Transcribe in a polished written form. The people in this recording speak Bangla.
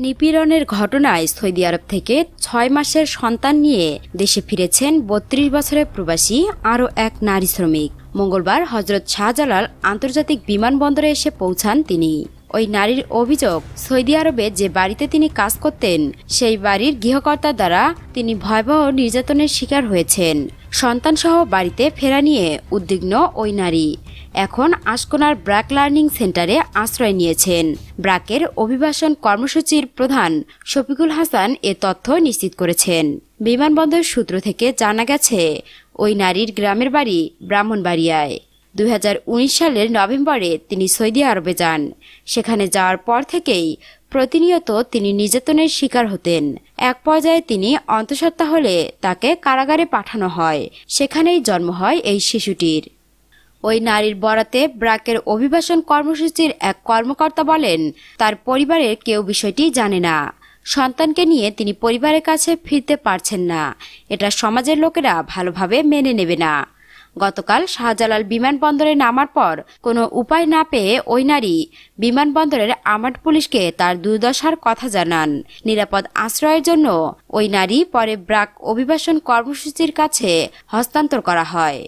নিপীড়নের ঘটনায় সৌদি আরব থেকে ৬ মাসের সন্তান নিয়ে দেশে ফিরেছেন ৩২ বছরের প্রবাসী আরও এক নারী শ্রমিক। মঙ্গলবার হজরত শাহজালাল আন্তর্জাতিক বিমানবন্দরে এসে পৌঁছান তিনি। ওই নারীর অভিযোগ, সৌদি আরবে যে বাড়িতে তিনি কাজ করতেন সেই বাড়ির গৃহকর্তার দ্বারা তিনি ভয়াবহ নির্যাতনের শিকার হয়েছেন। সন্তানসহ বাড়িতে ফেরা নিয়ে উদ্বিগ্ন ওই নারী এখন আশকোনার ব্র্যাক লার্নিং সেন্টারে আশ্রয় নিয়েছেন। ব্র্যাকের অভিবাসন কর্মসূচির প্রধান শফিকুল হাসান এ তথ্য নিশ্চিত করেছেন। বিমানবন্দর সূত্র থেকে জানা গেছে, ওই নারীর গ্রামের বাড়ি ব্রাহ্মণবাড়িয়ায়। ২০১৯ সালের নভেম্বরে তিনি সৌদি আরবে যান। সেখানে যাওয়ার পর থেকেই প্রতিনিয়ত তিনি নির্যাতনের শিকার হতেন। এক পর্যায়ে তিনি অন্তঃসত্ত্বা হলে তাকে কারাগারে পাঠানো হয়। সেখানেই জন্ম হয় এই শিশুটির। ওই নারীর বরাতে ব্র্যাকের অভিবাসন কর্মসূচির এক কর্মকর্তা বলেন, তার পরিবারের কেউ বিষয়টি জানে না। সন্তানকে নিয়ে তিনি পরিবারের কাছে ফিরতে পারছেন না। এটা সমাজের লোকেরা ভালোভাবে মেনে নেবে না। গতকাল শাহজালাল বিমানবন্দরে নামার পর কোনো উপায় না পেয়ে ওই নারী বিমানবন্দরের আর্মড পুলিশকে তার দুর্দশার কথা জানান। নিরাপদ আশ্রয়ের জন্য ওই নারী পরে ব্র্যাক অভিবাসন কর্মসূচির কাছে হস্তান্তর করা হয়।